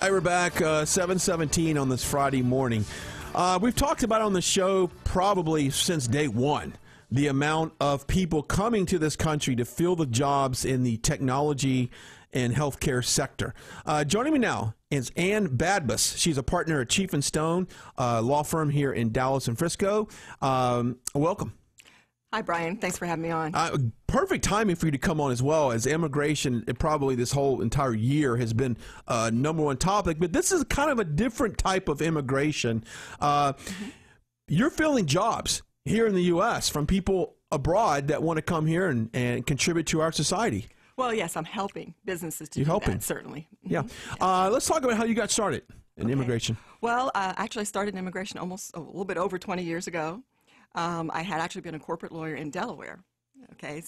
Hi, we're back, 7:17 on this Friday morning. We've talked about on the show probably since day one, the amount of people coming to this country to fill the jobs in the technology and healthcare sector. Joining me now is Ann Badmus. She's a partner at Scheef and Stone, law firm here in Dallas and Frisco. Welcome. Hi, Brian. Thanks for having me on. Perfect timing for you to come on as well, as immigration, probably this whole entire year, has been #1 topic. But this is kind of a different type of immigration. You're filling jobs here in the U.S. from people abroad that want to come here and contribute to our society. Well, yes, I'm helping businesses to do that, certainly. Yeah. Let's talk about how you got started in immigration. Well, actually, I started in immigration almost a little bit over 20 years ago. I had actually been a corporate lawyer in Delaware,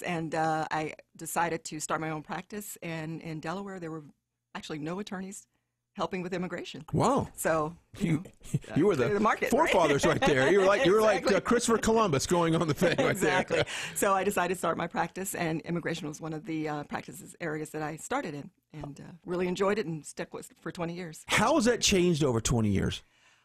and I decided to start my own practice, and in Delaware there were actually no attorneys helping with immigration. Wow! So you were the market, forefathers right there. You were like Exactly. Christopher Columbus going on the thing right Exactly. there. So I decided to start my practice, and immigration was one of the practices areas that I started in, and really enjoyed it and stuck with it for 20 years. How has that changed over 20 years?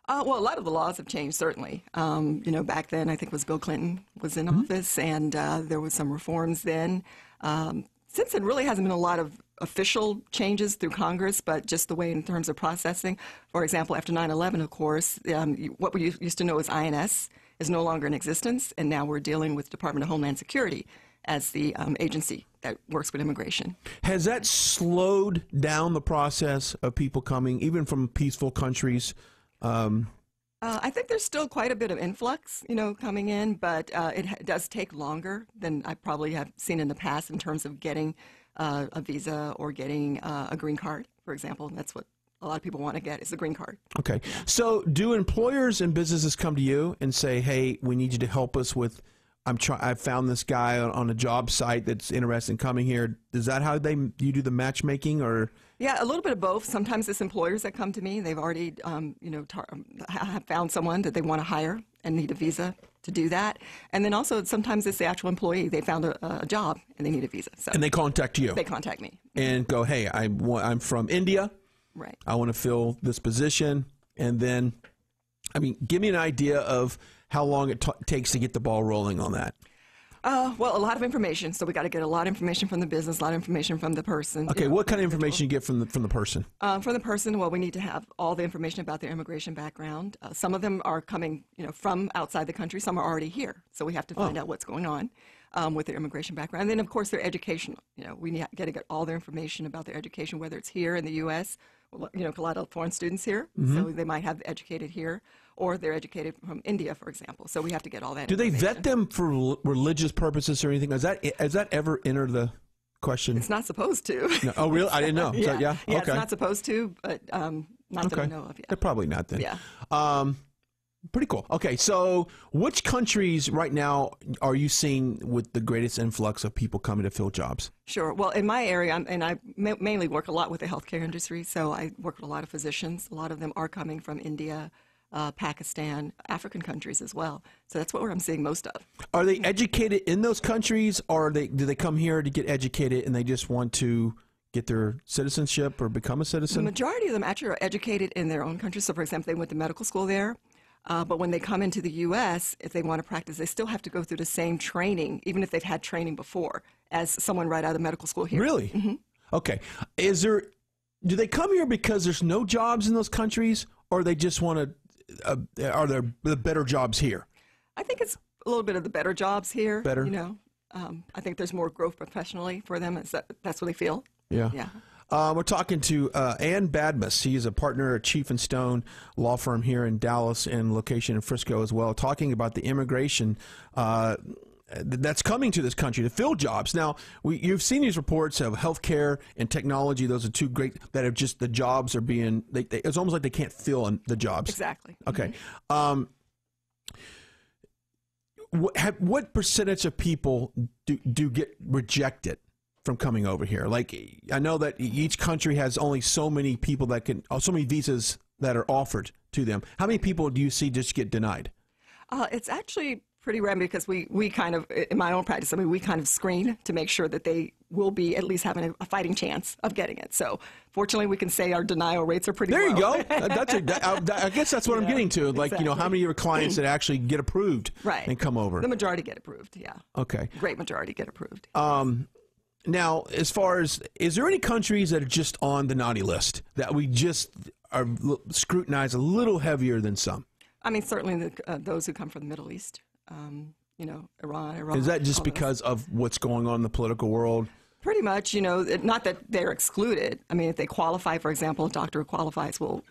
Well, a lot of the laws have changed, certainly. Back then, I think it was Bill Clinton was in office, and there was some reforms then. Since then, really hasn't been a lot of official changes through Congress, but just the way in terms of processing. For example, after 9/11, of course, what we used to know as INS is no longer in existence, and now we're dealing with Department of Homeland Security as the agency that works with immigration. Has that slowed down the process of people coming, even from peaceful countries? I think there's still quite a bit of influx, coming in, but it does take longer than I probably have seen in the past in terms of getting a visa or getting a green card, for example. That's what a lot of people want to get, is the green card. Okay. Yeah. So do employers and businesses come to you and say, hey, we need you to help us with, I found this guy on a job site that's interested in coming here. Is that how you do the matchmaking, or? Yeah, a little bit of both. Sometimes it's employers that come to me. They've already, have found someone that they want to hire and need a visa to do that. And then also sometimes it's the actual employee. They found a job and they need a visa. So and they contact you. They contact me and go, hey, I'm from India. Right. I want to fill this position. And then, give me an idea of how long it takes to get the ball rolling on that. Well, a lot of information. So we got to get a lot of information from the business, a lot of information from the person. Okay, what kind of information you get from the person? From the person, well, we need to have all the information about their immigration background. Some of them are coming, from outside the country. Some are already here. So we have to find out what's going on with their immigration background. And then, of urse, their education. We got to get all their information about their education, whether it's here in the U.S. Well, a lot of foreign students here, so they might have educated here, or they're educated from India, for example. So we have to get all that Do they vet them for religious purposes or anything? Has that ever entered the question? It's not supposed to. No. Oh, really? I didn't know. Yeah, yeah, okay. It's not supposed to, but not that I know of yet. Probably not then. Yeah. Pretty cool. Okay, so which countries right now are you seeing with the greatest influx of people coming to fill jobs? Sure. Well, in my area, and I mainly work a lot with the healthcare industry, so I work with a lot of physicians. A lot of them are coming from India, Pakistan, African countries as well. So that's what I'm seeing most of. Are they educated in those countries, or do they come here to get educated and they just want to get their citizenship or become a citizen? The majority of them actually are educated in their own country. So, for example, they went to medical school there. But when they come into the U.S., if they want to practice, they still have to go through the same training, even if they've had training before, as someone right out of medical school here. Really? Mm-hmm. Okay. Do they come here because there's no jobs in those countries, or they just want to, are there the better jobs here? I think it's a little bit of the better jobs here. Better? I think there's more growth professionally for them. That's what they feel. Yeah. Yeah. We're talking to Ann Badmus. She is a partner at Scheef and Stone law firm here in Dallas and location in Frisco as well, talking about the immigration that's coming to this country to fill jobs. Now, you've seen these reports of healthcare and technology. Those are two great that are just the jobs are being. It's almost like they can't fill the jobs. Exactly. Okay. What percentage of people do get rejected from coming over here? Like, I know that each country has only so many people so many visas that are offered to them. How many people do you see just get denied? It's actually pretty rare because we kind of, in my own practice, we kind of screen to make sure that they will be at least having a fighting chance of getting it. So fortunately, we can say our denial rates are pretty low. There you go. I guess that's what I'm getting to. Like, exactly. How many of your clients that actually get approved and come over? The majority get approved, yeah. Okay. Great majority get approved. Now, as far as, is there any countries that are just on the naughty list that we just are scrutinized a little heavier than some? I mean, certainly those who come from the Middle East, Iran, Iraq. Is that just because of what's going on in the political world? Pretty much, not that they're excluded. I mean, if they qualify, for example, a doctor who qualifies will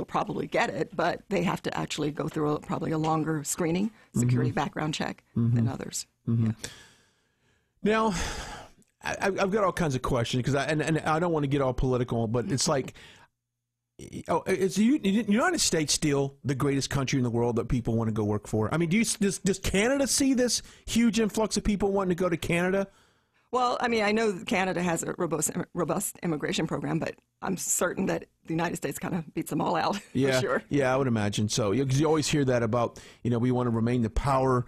probably get it, but they have to actually go through probably a longer screening, security background check than others. Yeah. Now, I've got all kinds of questions because I don't want to get all political, but it's like, is the United States still the greatest country in the world that people want to go work for? I mean, does Canada see this huge influx of people wanting to go to Canada? Well, I mean, I know Canada has a robust immigration program, but I'm certain that the United States kind of beats them all out. Yeah, for sure. Yeah, I would imagine so. Because you always hear that about, we want to remain the powerful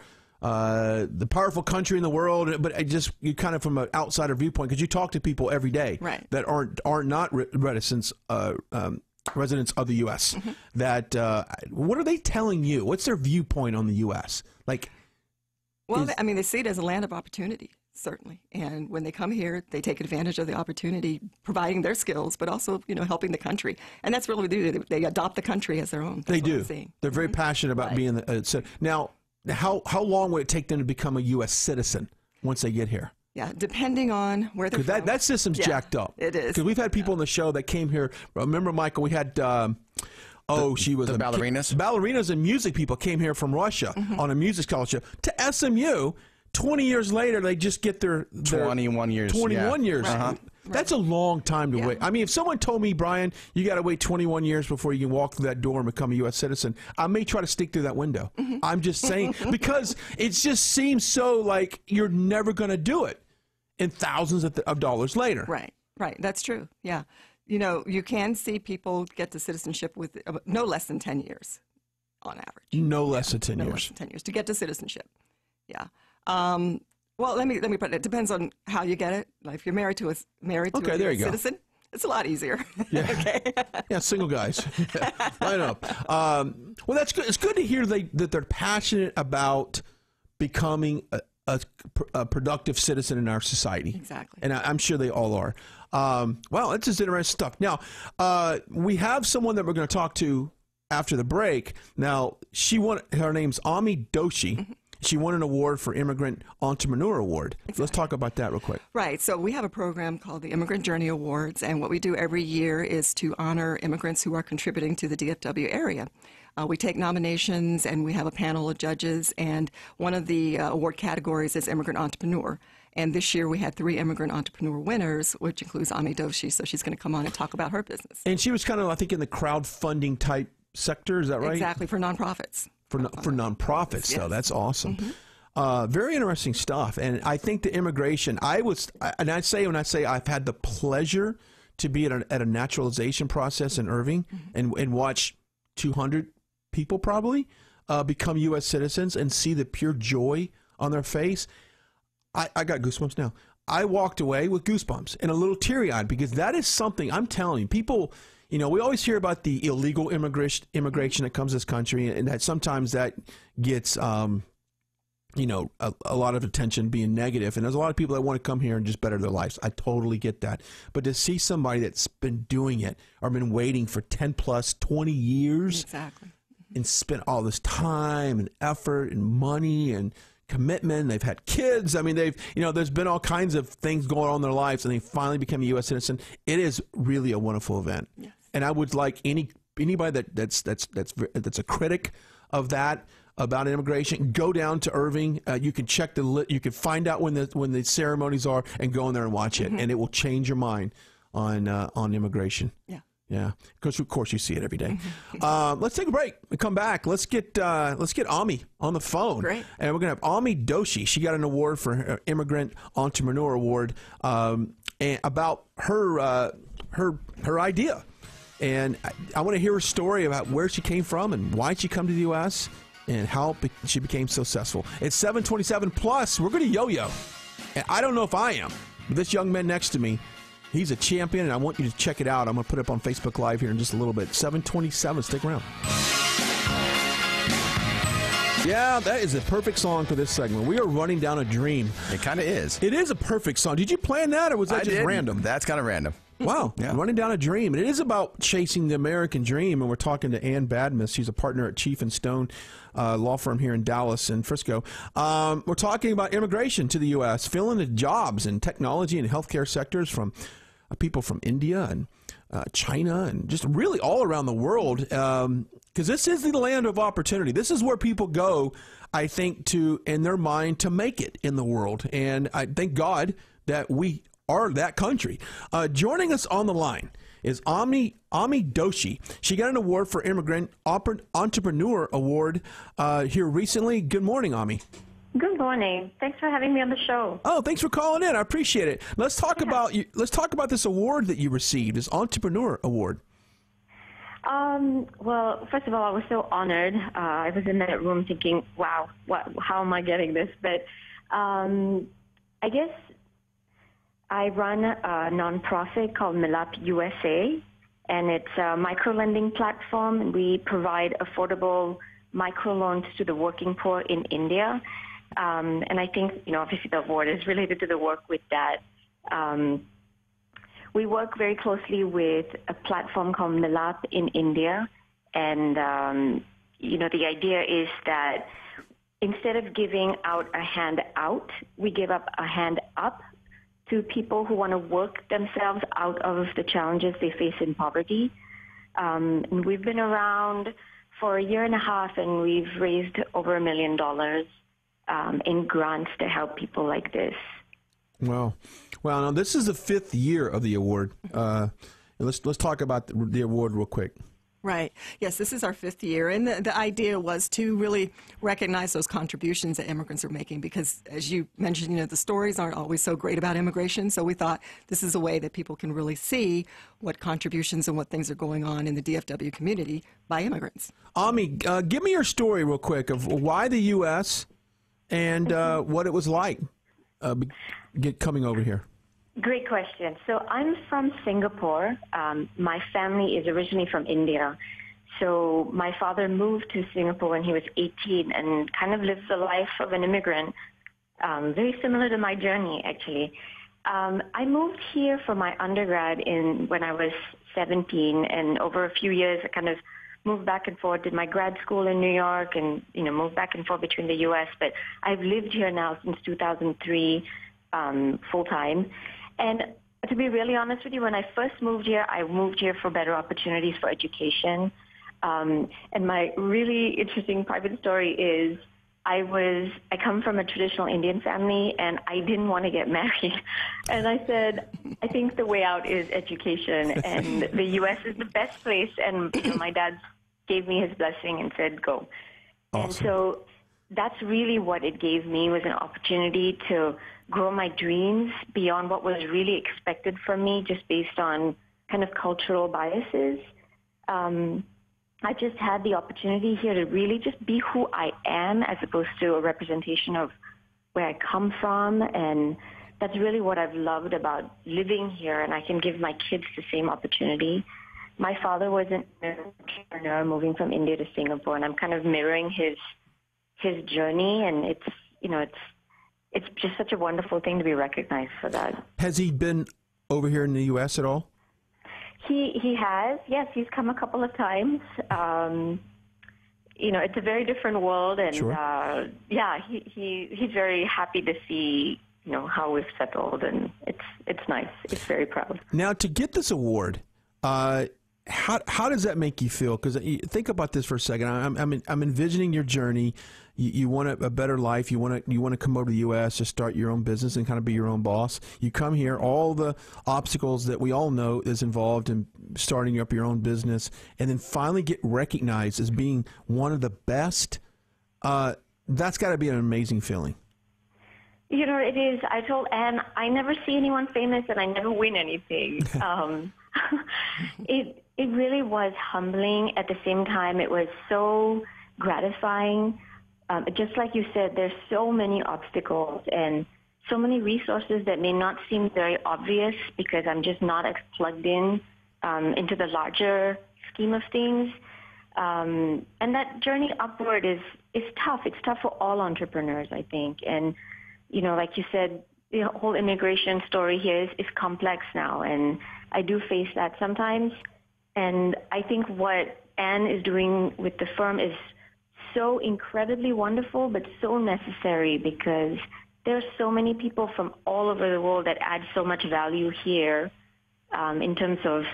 country in the world, but you kind of from an outsider viewpoint, because you talk to people every day that are not residents of the U.S. That what are they telling you? What's their viewpoint on the U.S.? Like, well, I mean, they see it as a land of opportunity, certainly, and when they come here, they take advantage of the opportunity, providing their skills, but also helping the country, and that's really what they do. They adopt the country as their own. That's they do. They're very passionate about being now. How long would it take them to become a U.S. citizen once they get here? Yeah, depending on where they're from. That system's jacked up. It is. Because we've had people on the show that came here. Remember, Michael, we had, she was the ballerinas? Ballerinas and music people came here from Russia on a music scholarship to SMU. 20 years later, they just get their 21 years. 21 years. Right. That's a long time to wait. I mean, if someone told me, Brian, you got to wait 21 years before you can walk through that door and become a U.S. citizen, I may try to sneak through that window. I'm just saying, because it just seems so like you're never going to do it in thousands of dollars later. Right. That's true. Yeah. You can see people get to citizenship with no less than 10 years on average. No less than 10 years. No less than 10 years to get to citizenship. Yeah. Well, let me put it. It depends on how you get it. Like if you're married to a citizen, it's a lot easier. Yeah. Okay. Yeah, single guys. Line up. Well, that's good. It's good to hear that they're passionate about becoming a productive citizen in our society. Exactly. And I'm sure they all are. Well, it's just interesting stuff. Now, we have someone that we're going to talk to after the break. Now, her name's Ami Doshi. She won an award for Immigrant Entrepreneur Award. Exactly. Let's talk about that real quick. Right. So we have a program called the Immigrant Journey Awards, and what we do every year is to honor immigrants who are contributing to the DFW area. We take nominations, and we have a panel of judges, and one of the award categories is Immigrant Entrepreneur. And this year we had 3 Immigrant Entrepreneur winners, which includes Ami Doshi, so she's going to come on and talk about her business. And she was kind of, I think, in the crowdfunding type sector, is that right? Exactly, for nonprofits. For nonprofits, so yes. That's awesome. Very interesting stuff. And I think the immigration, when I say I've had the pleasure to be at a naturalization process in Irving and watch 200 people probably become U.S. citizens and see the pure joy on their face. I got goosebumps now. I walked away with goosebumps and a little teary-eyed because that is something, I'm telling you, people... we always hear about the illegal immigration that comes to this country, and that sometimes that gets, a lot of attention being negative. And there's a lot of people that want to come here and just better their lives. I totally get that. But to see somebody that's been doing it or been waiting for 10 plus 20 years and spent all this time and effort and money and commitment, they've had kids. I mean, there's been all kinds of things going on in their lives, and they finally become a U.S. citizen. It is really a wonderful event. Yes. And I would like anybody that's a critic of that about immigration, go down to Irving. You can check you can find out when the ceremonies are and go in there and watch it, and it will change your mind on immigration. Yeah. Yeah, because of course you see it every day. Let's take a break. We come back. Let's get Ami on the phone. Great. And we're gonna have Ami Doshi. She got an award for her Immigrant Entrepreneur Award, and about her idea. And I want to hear her story about where she came from and why she come to the U.S. and how she became so successful. It's 7:27 plus. We're going to yo-yo. And I don't know if I am, But this young man next to me, he's a champion, and I want you to check it out. I'm going to put it up on Facebook Live here in just a little bit. 727. Stick around. Yeah, that is a perfect song for this segment. We are running down a dream. It kind of is. It is a perfect song. Did you plan that, or was that just random? That's kind of random. Wow, yeah. Running down a dream. And it is about chasing the American dream, and we're talking to Ann Badmus. She's a partner at Scheef and Stone law firm here in Dallas and Frisco. We're talking about immigration to the U.S., filling the jobs in technology and healthcare sectors from people from India and China and just really all around the world, because this is the land of opportunity. This is where people go, I think, to in their mind to make it in the world. And I thank God that we are that country. Joining us on the line is Ami Doshi. She got an award for Immigrant Entrepreneur Award here recently. Good morning, Ami. Good morning. Thanks for having me on the show. Oh, thanks for calling in. I appreciate it. Let's talk about you. Let's talk about this award that you received, this Entrepreneur Award. Well, first of all, I was so honored. I was in that room thinking, wow, how am I getting this? But I guess I run a nonprofit called L.L.P USA, and it's a micro-lending platform. We provide affordable microloans to the working poor in India. And I think, obviously the award is related to the work with that. We work very closely with a platform called L.L.P in India. And, the idea is that instead of giving out a hand out, we give up a hand up to people who want to work themselves out of the challenges they face in poverty. And we've been around for a year and a half, and we've raised over $1 million in grants to help people like this. Wow. Well, now this is the 5th year of the award. Let's talk about the award real quick. Right. Yes, this is our 5th year, and the idea was to really recognize those contributions that immigrants are making because, as you mentioned, the stories aren't always so great about immigration, so we thought this is a way that people can really see what contributions and what things are going on in the DFW community by immigrants. Ami, give me your story real quick of why the U.S. and what it was like coming over here. Great question. So I'm from Singapore. My family is originally from India. So my father moved to Singapore when he was 18 and kind of lived the life of an immigrant, very similar to my journey, actually. I moved here for my undergrad when I was 17, and over a few years I kind of moved back and forth, did my grad school in New York and, moved back and forth between the U.S. But I've lived here now since 2003 full-time. And to be really honest with you, when I first moved here, I moved here for better opportunities for education. And my really interesting private story is I come from a traditional Indian family, and I didn't want to get married. And I said, I think the way out is education, and the U.S. is the best place. And my dad gave me his blessing and said, go. Awesome. And so that's really what it gave me, was an opportunity to grow my dreams beyond what was really expected from me just based on kind of cultural biases. I just had the opportunity here to really just be who I am as opposed to a representation of where I come from. And that's really what I've loved about living here, and I can give my kids the same opportunity. My father was an entrepreneur moving from India to Singapore, and I'm kind of mirroring his journey, and it's just such a wonderful thing to be recognized for that. Has he been over here in the U.S. at all? He has. Yes, he's come a couple of times. It's a very different world, and sure. He's very happy to see how we've settled, and it's nice. It's very proud. Now, to get this award, how does that make you feel? Because think about this for a second. I'm envisioning your journey. You want a better life. You want to come over to the U.S. to start your own business and kind of be your own boss. You come here, all the obstacles that we all know is involved in starting up your own business, and then finally get recognized as being one of the best. That's got to be an amazing feeling. It is. I told Anne, I never see anyone famous, and I never win anything. It really was humbling. At the same time, it was so gratifying. Just like you said, there's so many obstacles, and so many resources that may not seem very obvious because I'm just not as plugged in into the larger scheme of things. And that journey upward is tough. It's tough for all entrepreneurs, I think. And, you know, like you said, the whole immigration story here is complex now, and I do face that sometimes. And I think what Anne is doing with the firm is so incredibly wonderful, but so necessary, because there are so many people from all over the world that add so much value here in terms of,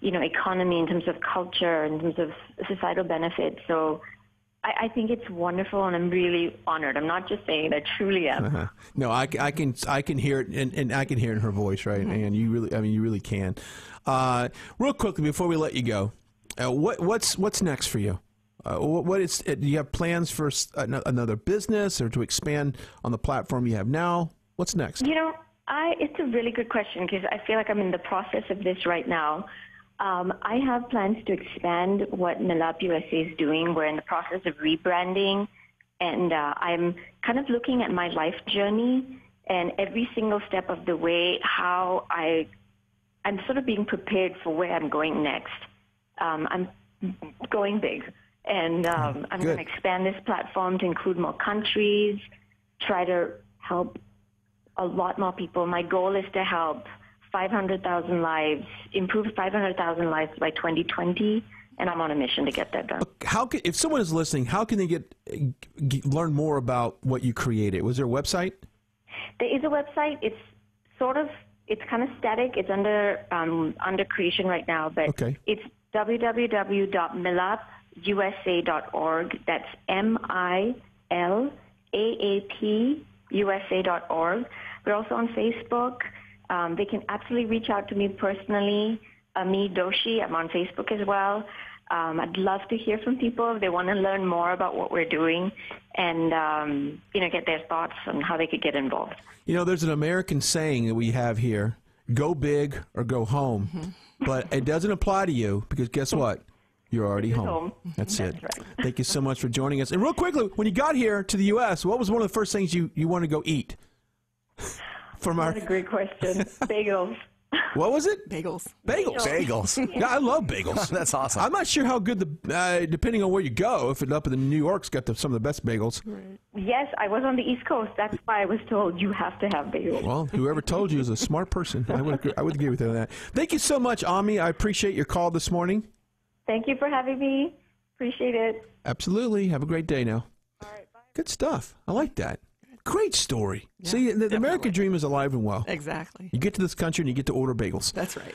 you know, economy, in terms of culture, in terms of societal benefits. So I think it's wonderful, and I'm really honored. I'm not just saying it, I truly am. No, I can hear it, and I can hear it in her voice, right? And you really can. Real quickly before we let you go, what's next for you? Do you have plans for another business or to expand on the platform you have now? What's next? You know, it's a really good question, because I feel like I'm in the process of this right now. I have plans to expand what L.L.P USA is doing. We're in the process of rebranding, and I'm kind of looking at my life journey and every single step of the way, how I'm sort of being prepared for where I'm going next. I'm going big, and I'm going to expand this platform to include more countries, try to help a lot more people. My goal is to help 500,000 lives, improve 500,000 lives by 2020, and I'm on a mission to get that done. If someone is listening, how can they learn more about what you created? Was there a website? There is a website. It's kind of static. It's under creation right now, but it's www.milapusa.org. That's MILAAP USA.org. We're also on Facebook. They can absolutely reach out to me personally, Ami Doshi. I'm on Facebook as well. I'd love to hear from people if they want to learn more about what we're doing and, get their thoughts on how they could get involved. You know, there's an American saying that we have here, go big or go home. Mm-hmm. But it doesn't apply to you because guess what? You're already home. That's it. Right. Thank you so much for joining us. And real quickly, when you got here to the U.S., what was one of the first things you wanted to go eat? What a great question. Bagels. What was it? Bagels. Yeah, I love bagels. That's awesome. I'm not sure how good depending on where you go, if up in New York's got some of the best bagels. Right. Yes, I was on the East Coast. That's why I was told you have to have bagels. Well, whoever told you is a smart person. I would agree with you on that. Thank you so much, Ami. I appreciate your call this morning. Thank you for having me. Appreciate it. Absolutely. Have a great day now. All right, bye. Good stuff. I like that. Great story. Yeah, see, the American dream is alive and well. Exactly. You get to this country and you get to order bagels. That's right.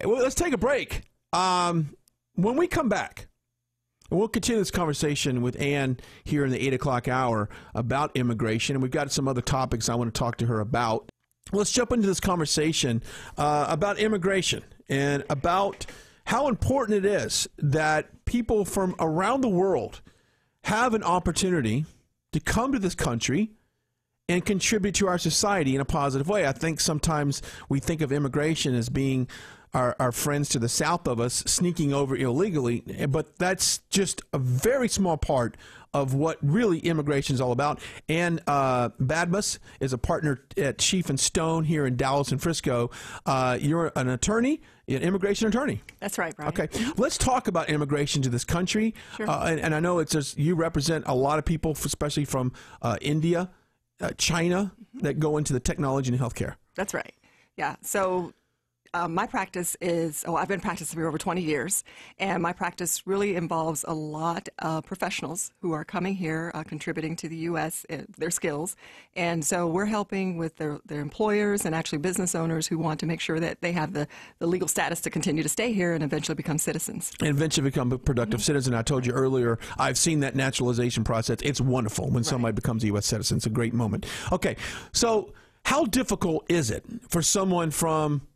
Well, let's take a break. When we come back, we'll continue this conversation with Anne here in the 8 o'clock hour about immigration. And we've got some other topics I want to talk to her about. Let's jump into this conversation about immigration and about how important it is that people from around the world have an opportunity to come to this country and contribute to our society in a positive way. I think sometimes we think of immigration as being our friends to the south of us sneaking over illegally, but that's just a very small part of what really immigration is all about. And Badmus is a partner at Scheef and Stone here in Dallas and Frisco. You're an attorney, an immigration attorney. That's right, Brian. Okay, let's talk about immigration to this country. Sure. And I know it's just you represent a lot of people, especially from India, China, that go into the technology and healthcare. That's right. Yeah. So my practice is, I've been practicing for over 20 years, and my practice really involves a lot of professionals who are coming here, contributing to the U.S., their skills. And so we're helping with their employers and actually business owners who want to make sure that they have the legal status to continue to stay here and eventually become citizens. And eventually become a productive citizen. I told you earlier, I've seen that naturalization process. It's wonderful when somebody becomes a U.S. citizen. It's a great moment. Okay, so how difficult is it for someone from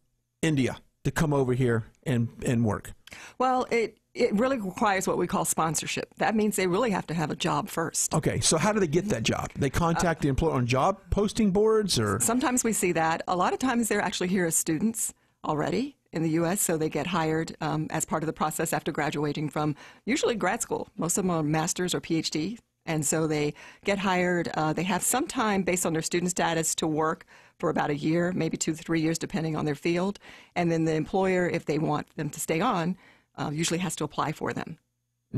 India to come over here and work? Well, it really requires what we call sponsorship. That means they really have to have a job first. Okay, so how do they get that job? They contact the employer on job posting boards, or? Sometimes we see that. A lot of times they're actually here as students already in the U.S., so they get hired as part of the process after graduating from usually grad school. Most of them are master's or PhD And so they get hired. They have some time based on their student status to work for about a year, maybe 2 to 3 years, depending on their field. And then the employer, if they want them to stay on, usually has to apply for them.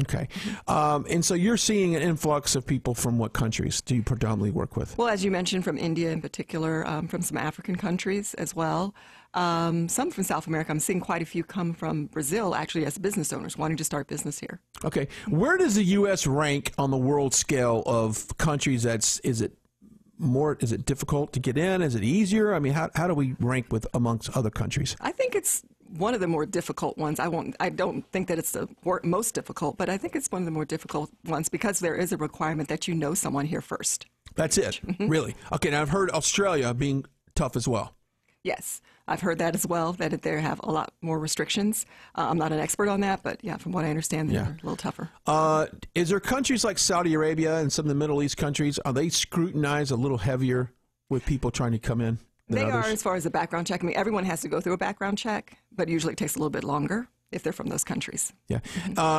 Okay. And so you're seeing an influx of people from what countries do you predominantly work with? Well, as you mentioned, from India in particular, from some African countries as well. Some from South America. I'm seeing quite a few come from Brazil, actually, as business owners wanting to start business here. Okay. Where does the U.S. rank on the world scale of countries? Is it difficult to get in? Is it easier? I mean, how do we rank with amongst other countries? I think it's one of the more difficult ones. I don't think that it's the most difficult, but I think it's one of the more difficult ones because there is a requirement that you know someone here first. That's it, really? Okay, now I've heard Australia being tough as well. Yes, I've heard that as well, that they have a lot more restrictions. I'm not an expert on that, but yeah, from what I understand, they're a little tougher. Is there countries like Saudi Arabia and some of the Middle East countries, are they scrutinized a little heavier with people trying to come in? They are, as far as a background check. I mean, everyone has to go through a background check, but usually it takes a little bit longer if they're from those countries. Yeah.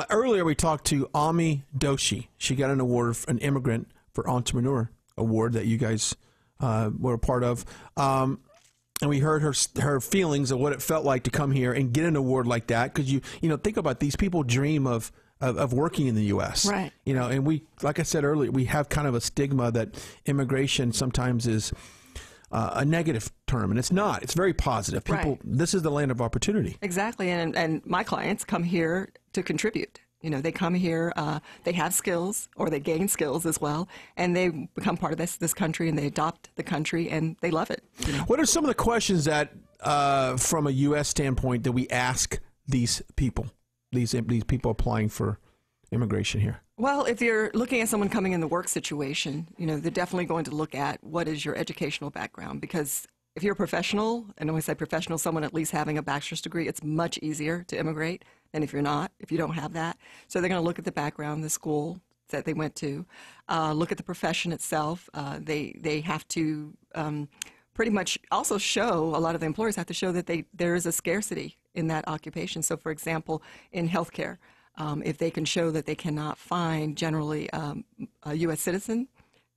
Earlier we talked to Ami Doshi. She got an award, an Immigrant for Entrepreneur award that you guys were a part of. And we heard her feelings of what it felt like to come here and get an award like that. Because you think about these people dream of working in the U.S. Right. And we, like I said earlier, we have kind of a stigma that immigration sometimes is a negative term, and it's not. It's very positive. People, this is the land of opportunity. Exactly, and my clients come here to contribute. They come here, they have skills, or they gain skills as well, and they become part of this country, and they adopt the country, and they love it. What are some of the questions that, from a U.S. standpoint, that we ask these people, these people applying for immigration here? Well, if you're looking at someone coming in the work situation, they're definitely going to look at what is your educational background, because if you're a professional, and when we say professional, someone at least having a bachelor's degree, it's much easier to immigrate than if you're not, if you don't have that. So they're going to look at the background, the school that they went to, look at the profession itself. They have to pretty much also show, a lot of the employers have to show that there is a scarcity in that occupation. So, for example, in healthcare, if they can show that they cannot find generally a U.S. citizen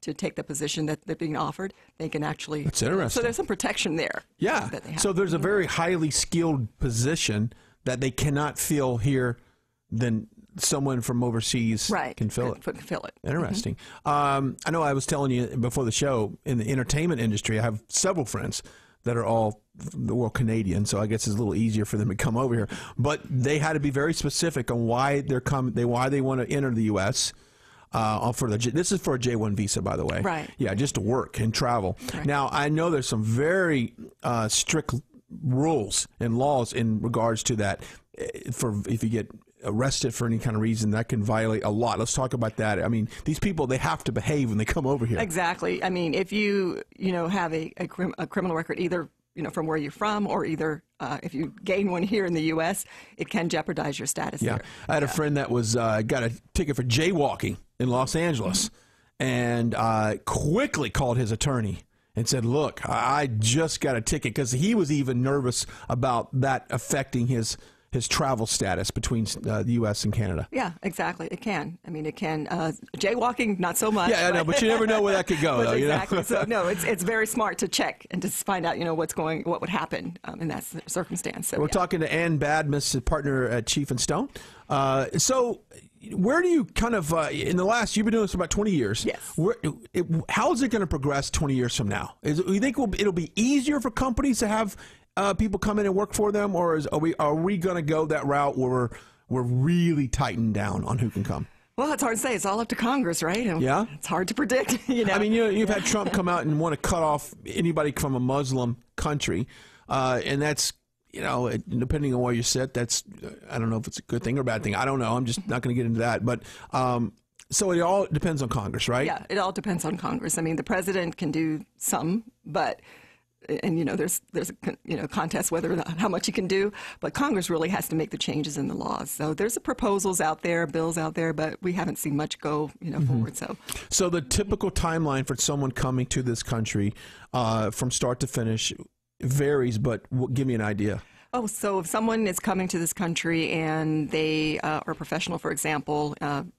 to take the position that they're being offered, they can actually... That's interesting. So there's some protection there. Yeah. That they have. So there's a very highly skilled position that they cannot fill here than someone from overseas can fill it. Can fill it. Interesting. I know I was telling you before the show, in the entertainment industry, I have several friends that are all Canadian, so I guess it's a little easier for them to come over here. But they had to be very specific on why they're coming, why they want to enter the U.S. This is for a J-1 visa, by the way. Right. Yeah, just to work and travel. Right. Now, I know there's some very strict rules and laws in regards to that. For if you get arrested for any kind of reason, that can violate a lot. Let's talk about that. I mean, these people, they have to behave when they come over here. Exactly. I mean, if you have a criminal record, either from where you're from, or either if you gain one here in the U.S., it can jeopardize your status. Yeah, here. I had a friend that was got a ticket for jaywalking in Los Angeles, and quickly called his attorney and said, "Look, I just got a ticket," because he was even nervous about that affecting his travel status between the U.S. and Canada. Yeah, exactly. It can. I mean, it can. Jaywalking, not so much. Yeah, I know, but you never know where that could go, though. Exactly. So, no, it's very smart to check and to find out, what would happen in that circumstance. So, we're talking to Ann Badmus, partner at Scheef & Stone. So, where do you kind of, in the last, you've been doing this for about 20 years. Yes. How is it going to progress 20 years from now? You think it'll be easier for companies to have people come in and work for them, or are we going to go that route where we're really tightened down on who can come? Well, it's hard to say. It's all up to Congress, right? Yeah. It's hard to predict. I mean, you've had Trump come out and want to cut off anybody from a Muslim country, and that's, depending on where you sit, that's, I don't know if it's a good thing or a bad thing. I don't know. I'm just not going to get into that. But so it all depends on Congress, right? Yeah, it all depends on Congress. I mean, the president can do some, but... And there's a contest whether how much he can do, but Congress really has to make the changes in the laws. So there's proposals out there, bills out there, but we haven't seen much go forward. So the typical timeline for someone coming to this country from start to finish varies, but give me an idea. Oh, so if someone is coming to this country and they are a professional, for example,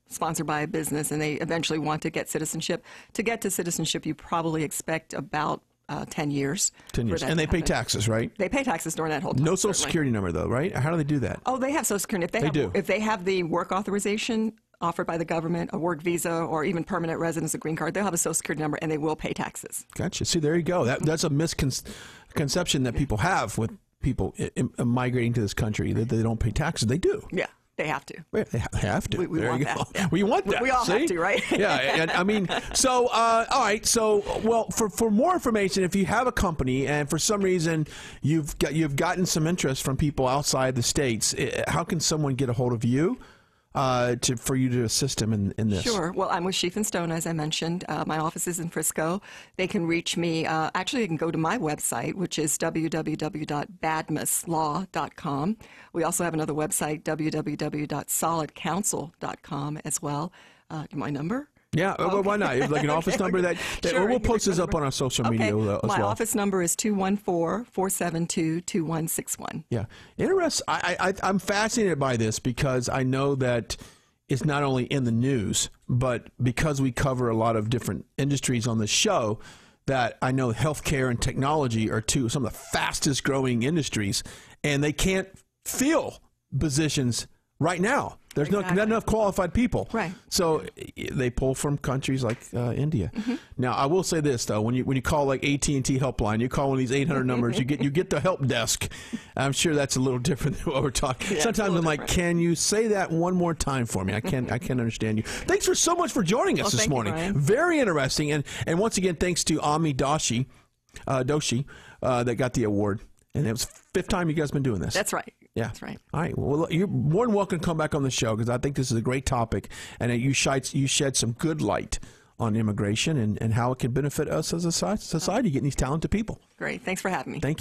sponsored by a business, and they eventually want to get citizenship, to get to citizenship, you probably expect about 10 years. 10 years. And they pay taxes, right? They pay taxes during that whole time. No Social Security number, though, right? How do they do that? Oh, they have Social Security. If they have the work authorization offered by the government, a work visa, or even permanent residence, a green card, they'll have a Social Security number, and they will pay taxes. Gotcha. See, there you go. That's a misconception that people have with people migrating to this country, that they don't pay taxes. They do. Yeah. They have to. They have to. We there want you that. go. Yeah. We want that. We all See? have to, right? Yeah. And I mean, so, all right. So, well, for more information, if you have a company and for some reason you've gotten some interest from people outside the States, how can someone get a hold of you? For you to assist them in this? Sure. Well, I'm with Scheef & Stone, as I mentioned. My office is in Frisco. They can reach me. Actually, they can go to my website, which is www.badmuslaw.com. We also have another website, www.solidcounsel.com as well. My number? Yeah, okay. Well, why not? Like an office number that sure, we'll post this up on our social media as well. My office number is 214-472-2161. Yeah. Interesting. I'm fascinated by this because I know that it's not only in the news, but because we cover a lot of different industries on the show, that I know healthcare and technology are some of the fastest growing industries, and they can't fill positions right now. There's not enough qualified people. Right. So they pull from countries like India. Mm-hmm. Now, I will say this, though. When you call like AT&T helpline, you call one of these 800 numbers, you get the help desk. I'm sure that's a little different than what we're talking. Yeah, sometimes I'm like, can you say that one more time for me? I can't understand you. Thanks so much for joining us this morning. You, very interesting. And once again, thanks to Ami Doshi that got the award. And it was fifth time you guys been doing this. That's right. Yeah. That's right. All right. Well, you're more than welcome to come back on the show because I think this is a great topic, and you shed some good light on immigration and how it can benefit us as a society, getting these talented people. Great. Thanks for having me. Thank you.